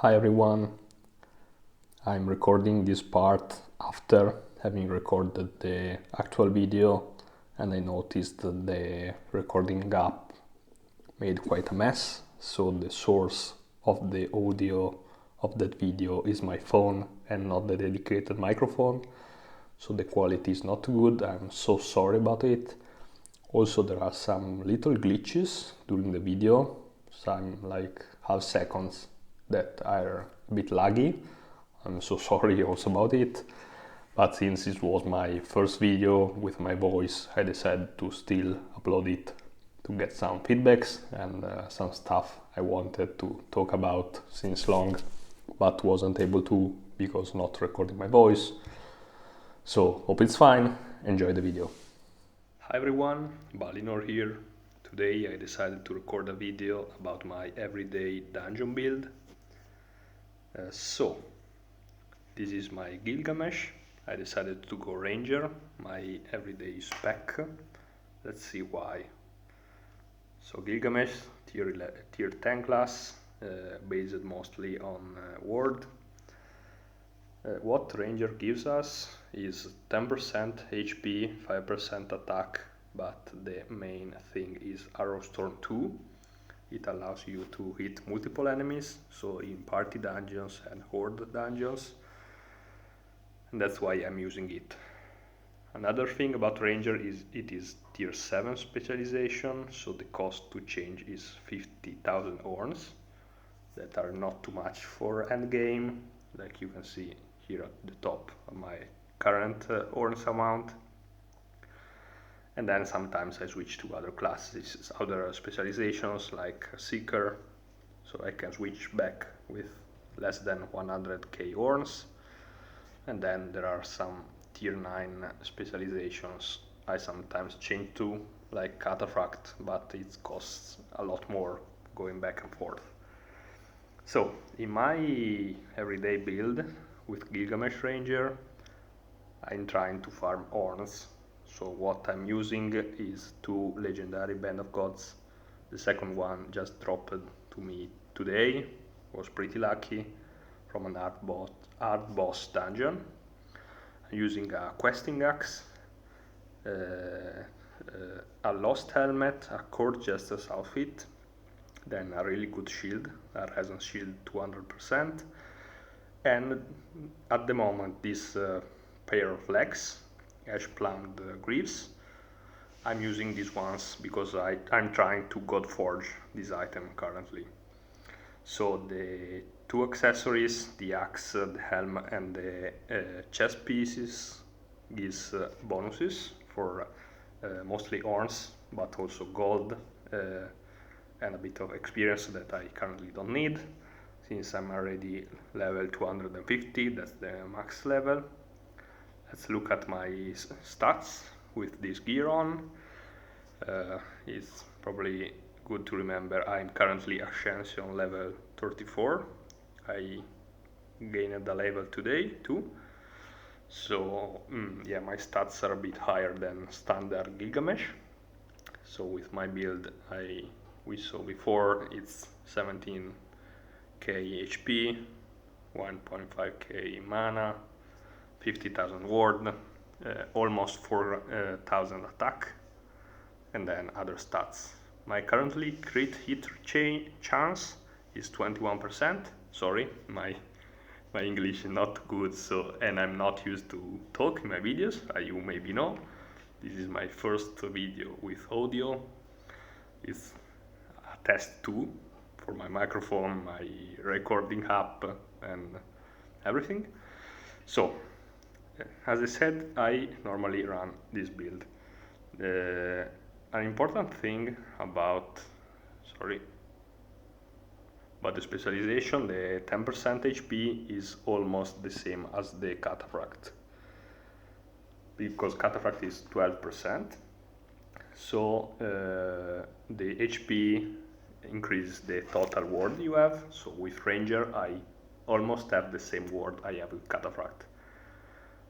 Hi everyone, I'm recording this part after having recorded the actual video, and I noticed that the recording app made quite a mess, so the source of the audio of that video is my phone and not the dedicated microphone, so the quality is not good. I'm so sorry about it. Also, there are some little glitches during the video, some like half seconds that are a bit laggy. I'm so sorry also about it, but since it was my first video with my voice, I decided to still upload it to get some feedbacks and some stuff I wanted to talk about since long, but wasn't able to because not recording my voice. So hope it's fine, enjoy the video. Hi everyone, Balinor here. Today I decided to record a video about my everyday dungeon build. So, this is my Gilgamesh. I decided to go Ranger, my everyday spec. Let's see why. So Gilgamesh, tier 10 class, based mostly on ward. What Ranger gives us is 10% HP, 5% attack, but the main thing is Arrow Storm 2. It allows you to hit multiple enemies, so in party dungeons and horde dungeons, and that's why I'm using it. Another thing about Ranger is it is tier 7 specialization, so the cost to change is 50,000 Orns, that are not too much for endgame, like you can see here at the top of my current Orns amount. And then sometimes I switch to other classes, other specializations like Seeker, so I can switch back with less than 100k Orns. And then there are some tier 9 specializations I sometimes change to, like Cataphract, but it costs a lot more going back and forth. So in my everyday build with Gilgamesh Ranger, I'm trying to farm Orns. So what I'm using is 2 legendary Band of Gods. The second one just dropped to me today, was pretty lucky, from an art boss dungeon. I'm using a questing axe, a lost helmet, a court jester's outfit, then a really good shield, a resonance shield 200%, and at the moment this pair of legs, ash plumed greaves. I'm using these ones because I'm trying to God Forge this item currently. So the 2 accessories, the axe, the helm and the chest pieces gives bonuses for mostly Orns, but also gold and a bit of experience that I currently don't need, since I'm already level 250, that's the max level. Let's look at my stats with this gear on. It's probably good to remember I'm currently Ascension level 34. I gained a level today too. So yeah, my stats are a bit higher than standard Gilgamesh. So with my build we saw before, it's 17k HP, 1.5k mana, 50,000 ward, almost 4,000 attack, and then other stats. My currently crit hit chance is 21%. Sorry, my English is not good, so, and I'm not used to talk in my videos, you maybe know. This is my first video with audio. It's a test too for my microphone, my recording app and everything. So, as I said, I normally run this build. An important thing about the specialization, the 10% HP is almost the same as the Cataphract, because Cataphract is 12%. So the HP increases the total ward you have. So with Ranger I almost have the same ward I have with Cataphract,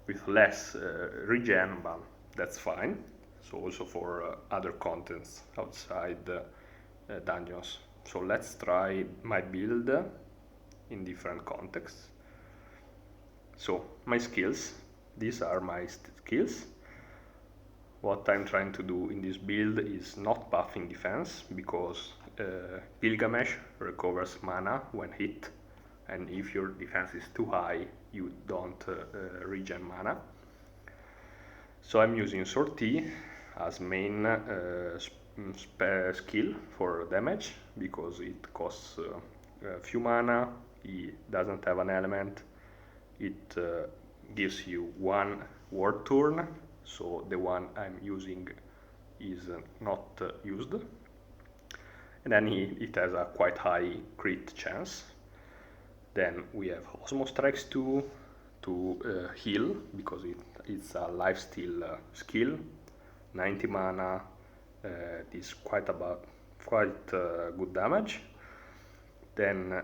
with less regen, but that's fine. So also for other contents outside dungeons. So let's try my build in different contexts. So my skills, these are my skills. What I'm trying to do in this build is not buffing defense, because Gilgamesh recovers mana when hit, and if your defense is too high, you don't regen mana. So I'm using Sortie as main skill for damage, because it costs a few mana, it doesn't have an element, it gives you one ward turn, so the one I'm using is not used, and then it has a quite high crit chance. Then we have Osmo Strikes 2 to heal, because it's a lifesteal skill, 90 mana, is quite good damage. Then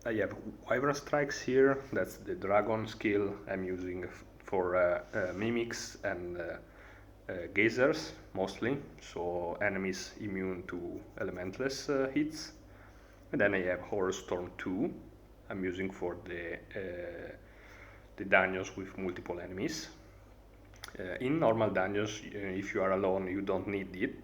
I have Wyvern Strikes here, that's the dragon skill I'm using for mimics and geysers mostly, so enemies immune to elementless hits. And then I have Horror Storm 2, I'm using for the dungeons with multiple enemies. In normal dungeons, if you are alone, you don't need it,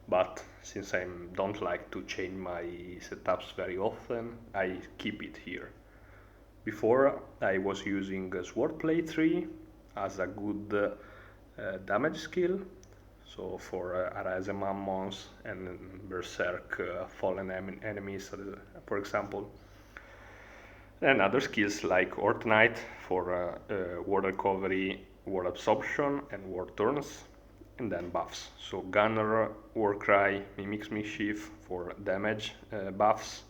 but since I don't like to change my setups very often, I keep it here. Before I was using Swordplay 3 as a good damage skill, so for Arisen Mammons and Berserk fallen enemies, for example. And other skills like Ortonite for ward recovery, ward absorption, and ward turns, and then buffs. So Gunner, Warcry, Mimic's Mischief for damage buffs,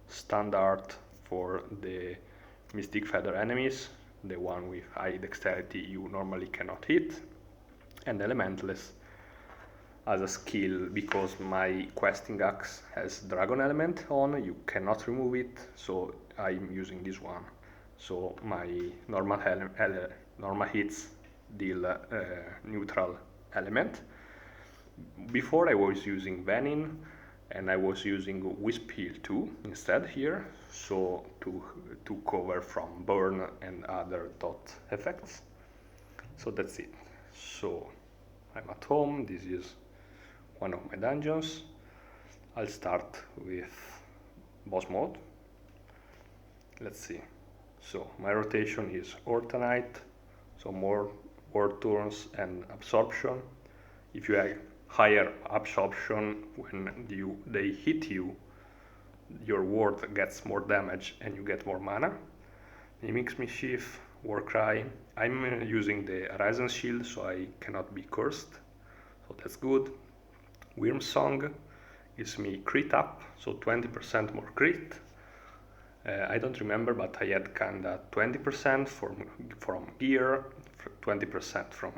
Standard for the Mystic Feather enemies, the one with high dexterity you normally cannot hit, and Elementless as a skill, because my questing axe has dragon element on, you cannot remove it, so I'm using this one. So my normal hits deal neutral element. Before I was using Venin, and I was using Wisp Heal 2 instead here, so to cover from burn and other dot effects. So that's it. So I'm at home, this is one of my dungeons. I'll start with boss mode. Let's see. So my rotation is Ortonite, so more ward turns and absorption. If you have higher absorption, when they hit you, your ward gets more damage and you get more mana. Mimic's Mischief, Warcry. I'm using the Arisen Shield, so I cannot be cursed, so that's good. Wyrm Song gives me crit up, so 20% more crit. I don't remember, but I had kinda 20% from gear, 20% from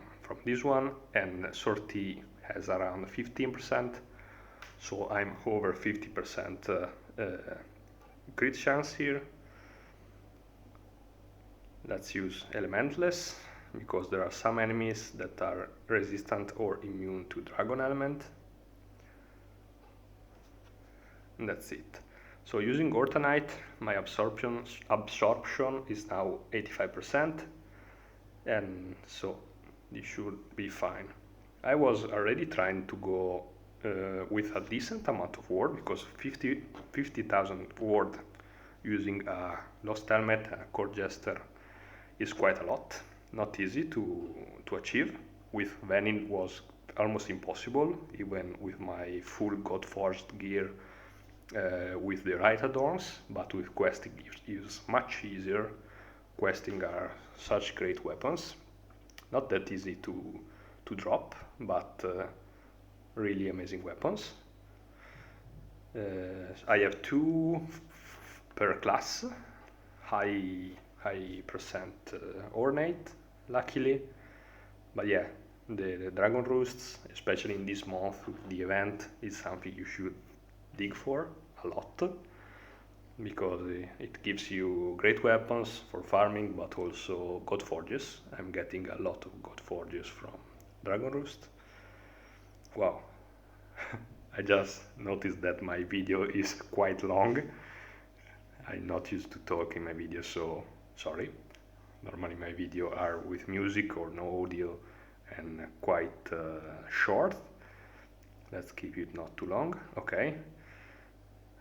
this one, and Sortie has around 15%, so I'm over 50% crit chance here. Let's use Elementless, because there are some enemies that are resistant or immune to dragon element. And that's it. So using Ortonite, my absorption is now 85%, and so this should be fine. I was already trying to go with a decent amount of ward, because 50,000 ward using a Lost Helmet and a Court Jester is quite a lot. Not easy to achieve. With Venin was almost impossible, even with my full God-Forged gear with the right adorns, but with questing is much easier. Questing are such great weapons. Not that easy to drop, but really amazing weapons. I have 2 per class, high percent ornate, luckily. But yeah, the Dragon Roosts, especially in this month with the event, is something you should dig for a lot, because it gives you great weapons for farming, but also God Forges. I'm getting a lot of God Forges from Dragon Roost. Wow. I just noticed that my video is quite long. I'm not used to talk in my videos, so sorry. Normally my videos are with music or no audio and quite short. Let's keep it not too long. Okay.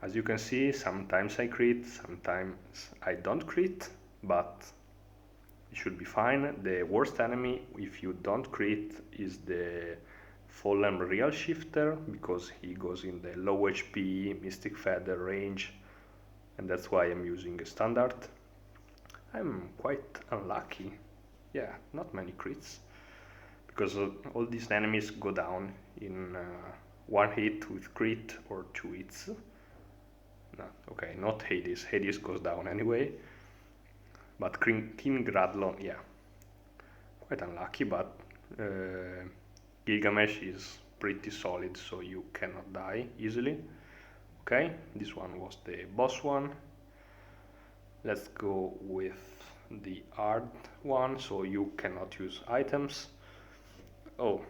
As you can see, sometimes I crit, sometimes I don't crit, but it should be fine. The worst enemy, if you don't crit, is the Fallen Real Shifter, because he goes in the low HP Mystic Feather range, and that's why I'm using a standard. I'm quite unlucky. Yeah, not many crits, because all these enemies go down in one hit with crit or two hits. No, okay, not Hades. Hades goes down anyway. But King Gradlon, yeah, quite unlucky, but Gilgamesh is pretty solid, so you cannot die easily. Okay, this one was the boss one. Let's go with the hard one, so you cannot use items. Oh,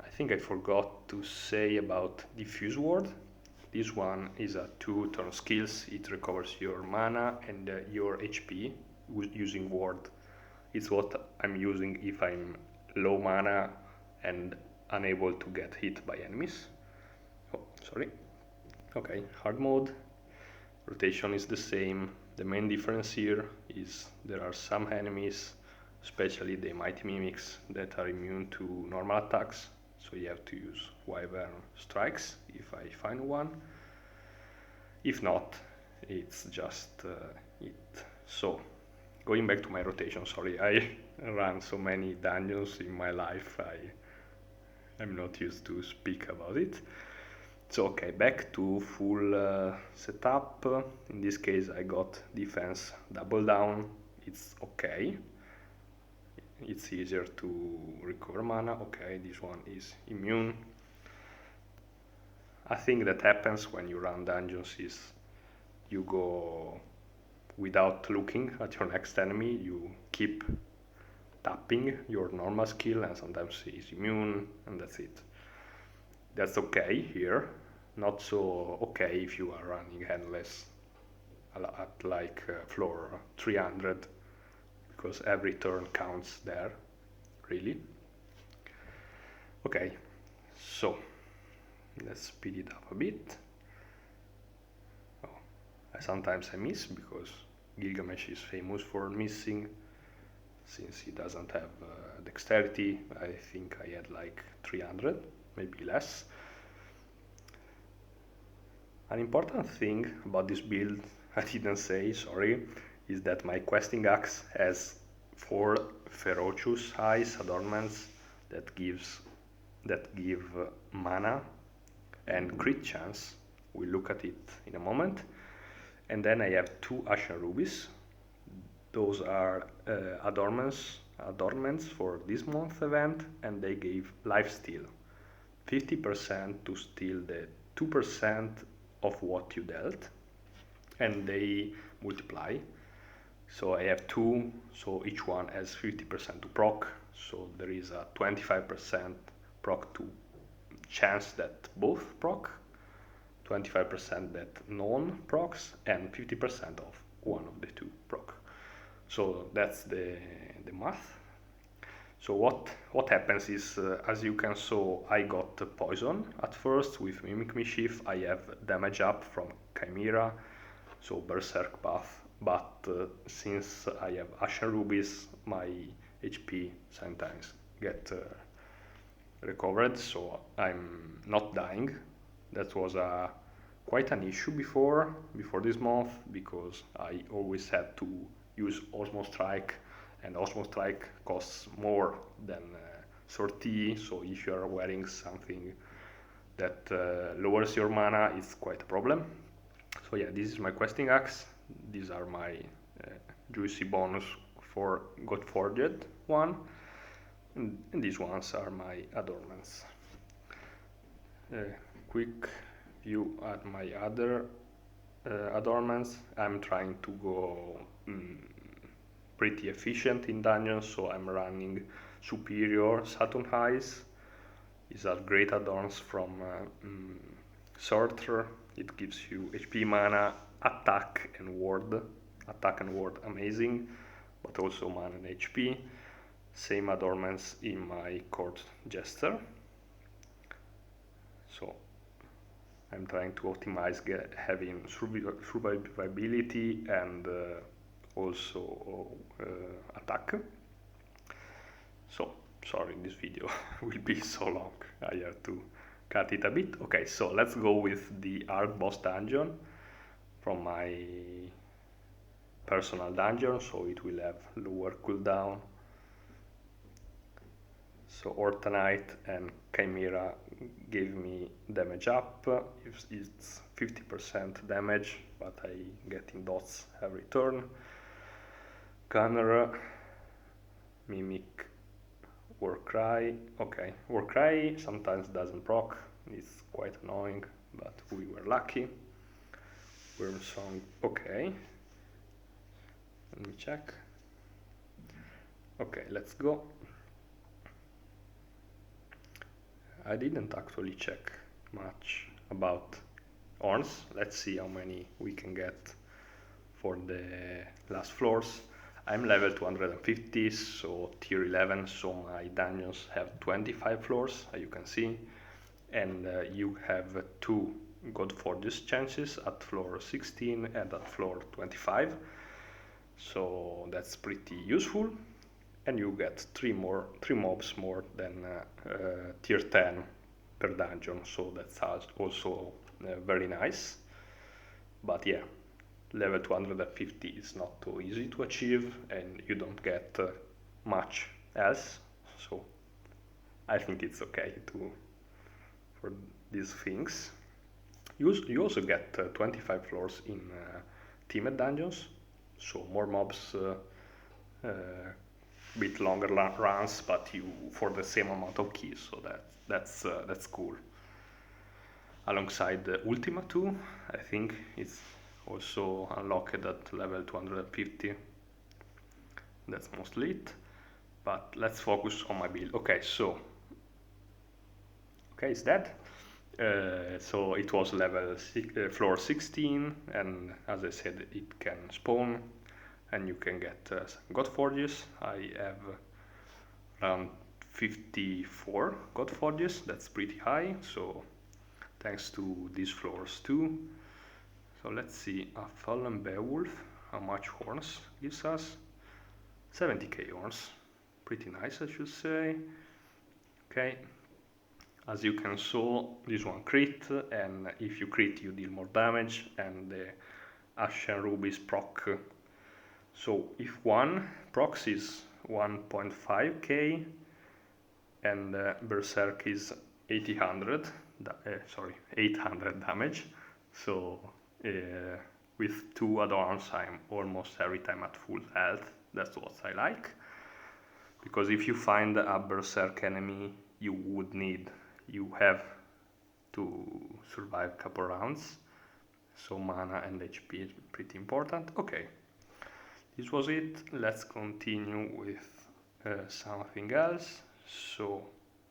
I think I forgot to say about Diffuse Ward. This one is a 2-turn skills. It recovers your mana and your HP using ward. It's what I'm using if I'm low mana and unable to get hit by enemies. Oh, sorry. Okay, hard mode. Rotation is the same. The main difference here is there are some enemies, especially the mighty mimics, that are immune to normal attacks. So you have to use Wyvern strikes if I find one. If not, it's just it. So, going back to my rotation, sorry, I ran so many dungeons in my life, I'm not used to speak about it. So, okay, back to full setup. In this case, I got defense double down. It's okay. It's easier to recover mana. Okay, this one is immune. A thing that happens when you run dungeons is you go without looking at your next enemy, you keep tapping your normal skill, and sometimes he's immune, and that's it. That's okay here, not so okay if you are running endless at like floor 300, because every turn counts there, really. Okay, so let's speed it up a bit. Sometimes I miss, because Gilgamesh is famous for missing, since he doesn't have dexterity. I think I had like 300, maybe less. An important thing about this build I didn't say, sorry, is that my questing axe has 4 ferocious eyes adornments that give mana and crit chance. We'll look at it in a moment. And then I have 2 Ashen Rubies. Those are adornments for this month event, and they gave lifesteal. 50% to steal the 2% of what you dealt, and they multiply. So I have 2, so each one has 50% to proc, so there is a 25% proc to chance that both proc, 25% that non-procs, and 50% of one of the 2 proc. So that's the math. So what happens is, as you can saw, I got poison at first with Mimic Mischief. I have damage up from Chimera, so Berserk buff, but since I have Ashen Rubies, my HP sometimes get recovered, so I'm not dying. That was quite an issue before this month, because I always had to use Osmo Strike, and Osmo Strike costs more than Sortie, so if you are wearing something that lowers your mana, it's quite a problem. So yeah, this is my questing axe. These are my juicy bonus for Godforged one, and these ones are my adornments. Quick view at my other adornments. I'm trying to go pretty efficient in dungeons, so I'm running Superior Saturn Eyes. These are great adorns from Sorter. It gives you HP mana attack and ward. Attack and ward amazing, but also mana and HP. Same adornments in my court jester. So I'm trying to optimize having survivability and also attack. So sorry, this video will be so long, I have to cut it a bit. Okay, so let's go with the Arc Boss dungeon from my personal dungeon, so it will have lower cooldown. So Ortanite and Chimera gave me damage up. It's 50% damage, but I get in dots every turn. Gunner, Mimic, Warcry. Okay, Warcry sometimes doesn't proc. It's quite annoying, but we were lucky. Wormsong, okay. Let me check. Okay, let's go. I didn't actually check much about Orns. Let's see how many we can get for the last floors. I'm level 250, so tier 11, so my dungeons have 25 floors, as you can see. And you have 2 God Forges chances at floor 16 and at floor 25. So that's pretty useful. And you get 3 mobs more than tier 10 per dungeon, so that's also very nice. But yeah, level 250 is not too easy to achieve, and you don't get much else, so I think it's okay for these things. You also get 25 floors in teamed dungeons, so more mobs, bit longer runs, but you for the same amount of keys, so that's cool. Alongside the Ultima 2, I think it's also unlocked at level 250. That's mostly it. But let's focus on my build. Okay, so it's dead. So it was floor 16, and as I said, it can spawn. And you can get some God Forges. I have around 54 God Forges, that's pretty high, so thanks to these floors too. So let's see, a Fallen Beowulf, how much horns gives us? 70k horns, pretty nice I should say. Okay, as you can saw, this one crit, and if you crit you deal more damage, and the Ashen Rubies proc. So if one procs is 1.5k and Berserk is 800 damage, so with 2 add-ons I'm almost every time at full health. That's what I like, because if you find a Berserk enemy you have to survive a couple rounds, so mana and HP is pretty important. Okay. This was it. Let's continue with something else. So,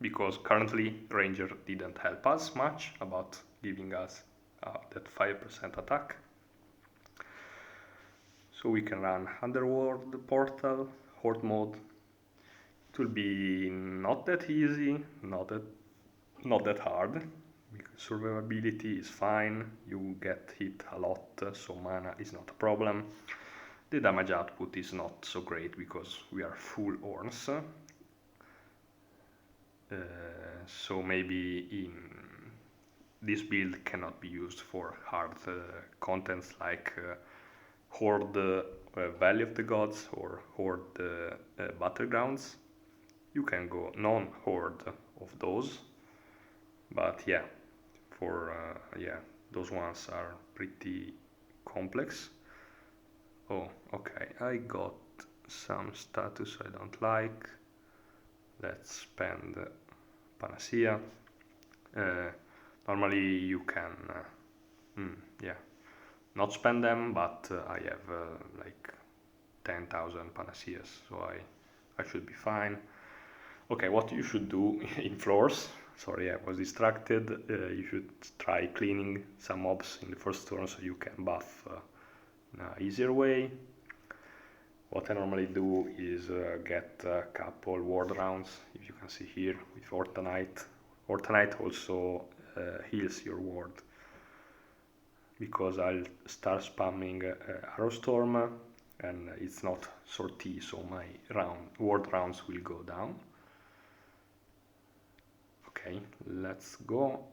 because currently Ranger didn't help us much about giving us that 5% attack. So we can run Underworld Portal Horde mode. It will be not that easy, not that hard. Survivability is fine. You get hit a lot, so mana is not a problem. The damage output is not so great because we are full Orns. So maybe in this build cannot be used for hard contents like Horde Valley of the Gods or Horde Battlegrounds. You can go non-Horde of those, but yeah, for those ones are pretty complex. Oh, okay, I got some status I don't like. Let's spend Panacea. Normally you can, not spend them, but I have like 10,000 Panaceas, so I should be fine. Okay, what you should do in floors, sorry, I was distracted. You should try cleaning some mobs in the first turn so you can buff in an easier way. What I normally do is get a couple ward rounds, if you can see here, with Ortonite. Ortonite also heals your ward, because I'll start spamming Arrow Storm, and it's not sortie, so my ward rounds will go down. Okay, let's go.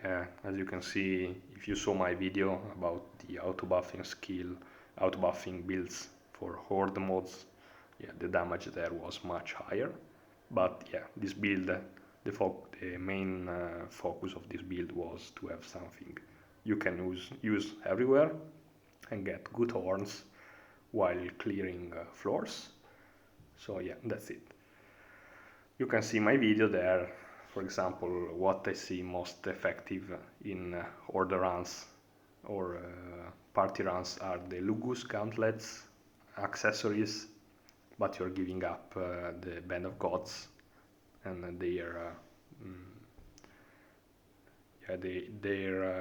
Yeah, as you can see, if you saw my video about the auto-buffing skill, auto-buffing builds for Horde mods, yeah, the damage there was much higher. But yeah, this build, the main focus of this build was to have something you can use everywhere and get good horns while clearing floors. So yeah, that's it. You can see my video there, for example, what I see most effective in order runs or party runs are the Lugus gauntlets, accessories, but you're giving up the Band of Gods, and their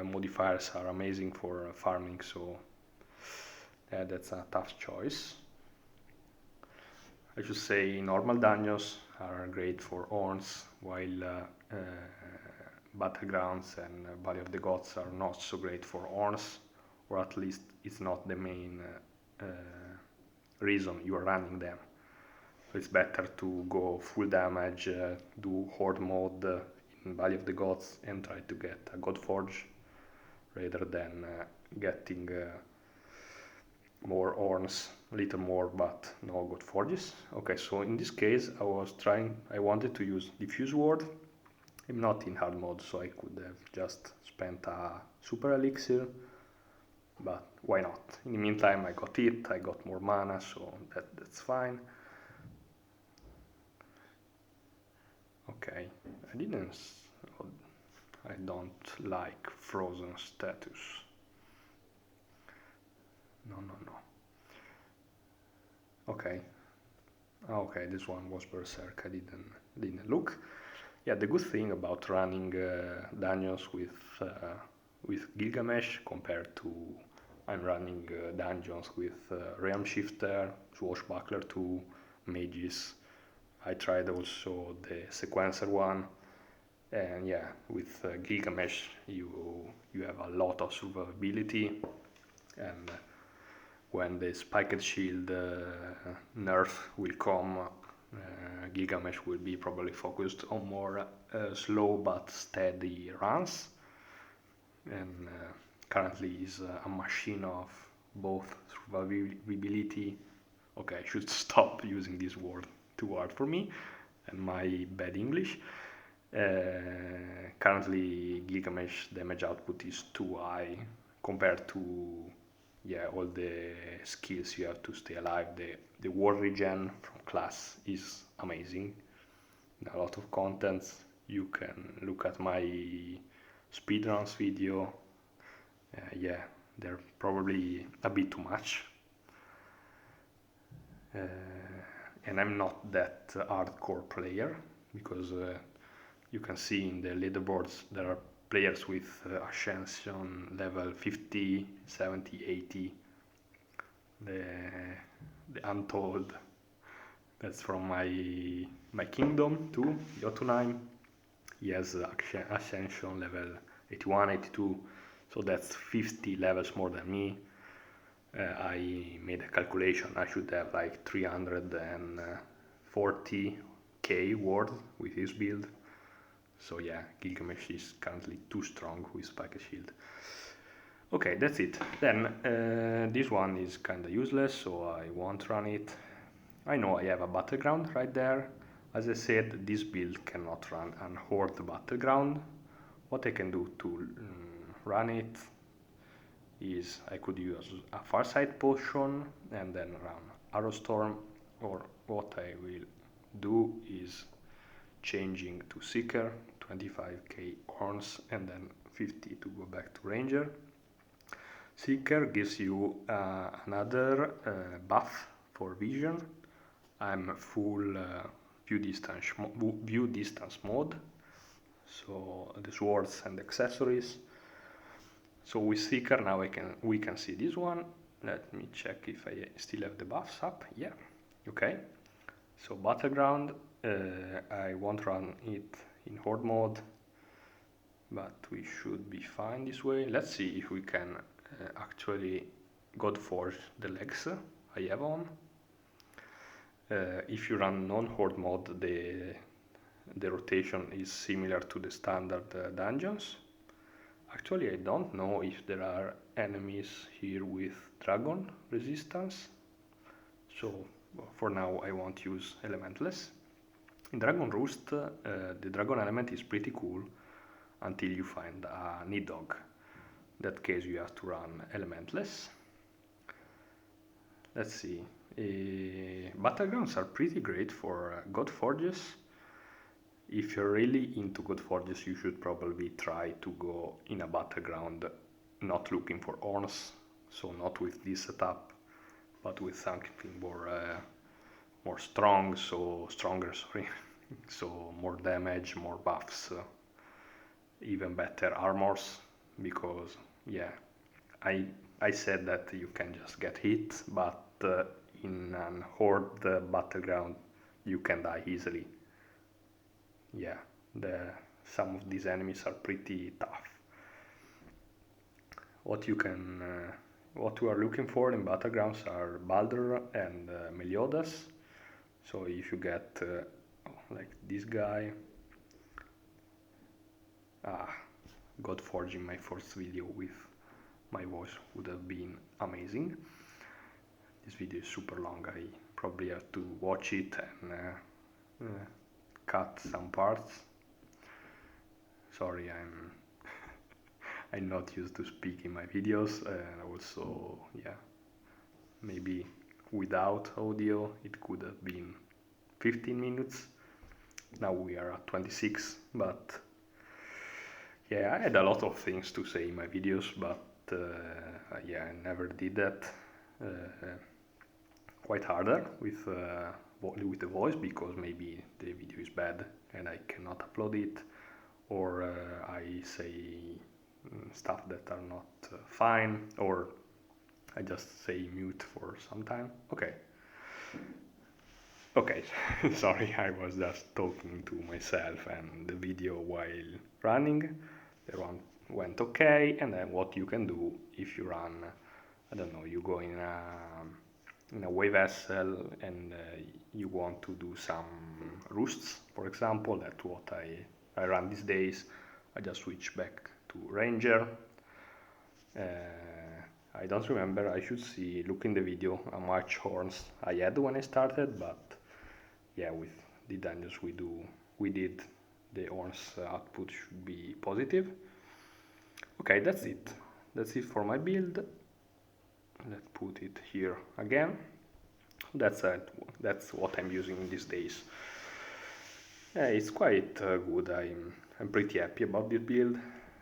modifiers are amazing for farming, so that's a tough choice. I should say normal dungeons are great for Orns, while Battlegrounds and Valley of the Gods are not so great for Orns, or at least it's not the main reason you are running them. So it's better to go full damage, do Horde mode in Valley of the Gods and try to get a God Forge, rather than getting more Orns, a little more, but no God Forges. Okay, so in this case I wanted to use Diffuse Ward. I'm not in hard mode, so I could have just spent a super elixir, but why not? In the meantime, I got more mana, so that's fine. Okay, I don't like frozen status. No. Okay. Okay, this one was Berserk, I didn't look. Yeah, the good thing about running dungeons with Gilgamesh compared to I'm running dungeons with Realm Shifter, Swashbuckler 2, Mages. I tried also the Sequencer one, and yeah, with Gilgamesh you have a lot of survivability, and when the Spiked Shield nerf will come, Gilgamesh will be probably focused on more slow but steady runs, and currently is a machine of both survivability. Okay, I should stop using this word, too hard for me and my bad English. Currently Gilgamesh damage output is too high compared to all the skills you have to stay alive. The ward regen from class is amazing. A lot of contents. You can look at my speedruns video. They're probably a bit too much. And I'm not that hardcore player, because you can see in the leaderboards there are players with Ascension level 50, 70, 80. The Untold, that's from my kingdom too, Jotunheim. He has Ascension level 81, 82, so that's 50 levels more than me. I made a calculation, I should have like 340k ward with his build. So yeah, Gilgamesh is currently too strong with Spiked Shield. Okay, that's it. Then this one is kinda useless, so I won't run it. I know I have a Battleground right there. As I said, this build cannot run an Horde Battleground. What I can do to run it is I could use a Farsight Potion and then run Arrow Storm, or what I will do is changing to Seeker, 25k horns and then 50 to go back to Ranger. Seeker gives you another buff for vision. I'm full view distance mode, so the swords and accessories. So with Seeker now we can see this one. Let me check if I still have the buffs up. Yeah, okay. So Battleground, I won't run it in Horde mode, but we should be fine this way. Let's see if we can actually Godforge the legs I have on. If you run non-Horde mode, the rotation is similar to the standard dungeons. Actually, I don't know if there are enemies here with dragon resistance, so for now I won't use elementless. In Dragon Roost, the dragon element is pretty cool until you find a need dog. In that case you have to run elementless. Let's see. Battlegrounds are pretty great for Godforges. If you're really into Godforges, you should probably try to go in a Battleground not looking for Orns, so not with this setup, but with something more stronger, sorry. So more damage, more buffs, even better armors, because yeah, I said that you can just get hit, but in an Horde Battleground you can die easily. Yeah, some of these enemies are pretty tough. What you are looking for in Battlegrounds are Baldur and Meliodas. So if you get like this guy, Godforging my first video with my voice would have been amazing. This video is super long, I probably have to watch it and cut some parts. Sorry, I'm not used to speak in my videos, and also, yeah, maybe without audio it could have been 15 minutes. Now we are at 26, but yeah, I had a lot of things to say in my videos, but yeah, I never did that. Quite harder with the voice, because maybe the video is bad and I cannot upload it, or I say stuff that are not fine, or I just say mute for some time. Okay, sorry, I was just talking to myself, and the video while running, the run went okay. And then what you can do if you run, I don't know, you go in a way vessel and you want to do some roosts, for example. That's what I run these days. I just switch back to Ranger. I don't remember, I should look in the video how much horns I had when I started, but yeah, with the dungeons we did, the horns output should be positive. Okay, that's it for my build. Let's put it here again. That's what I'm using these days. It's quite good. I'm pretty happy about this build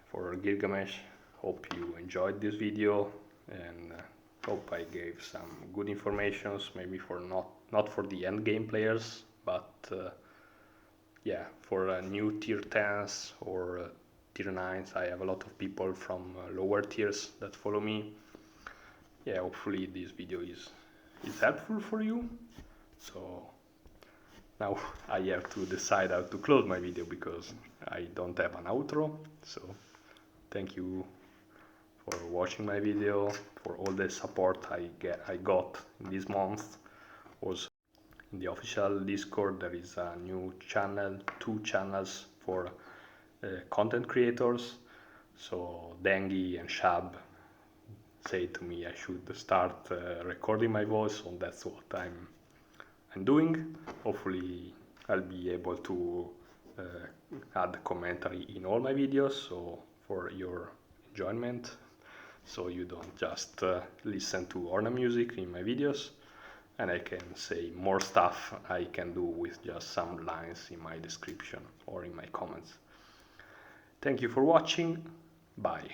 for Gilgamesh. Hope you enjoyed this video, and hope I gave some good informations, maybe for not for the end game players, but yeah, for new tier 10s or tier 9s. I have a lot of people from lower tiers that follow me. Yeah, hopefully this video is helpful for you. So now I have to decide how to close my video, because I don't have an outro. So thank you for watching my video, for all the support I got in this month. Also, in the official Discord there is a new channel, 2 channels for content creators. So Dengi and Shab say to me I should start recording my voice, so that's what I'm doing. Hopefully I'll be able to add commentary in all my videos, so for your enjoyment, so you don't just listen to Orna music in my videos, and I can say more stuff I can do with just some lines in my description or in my comments. Thank you for watching. Bye.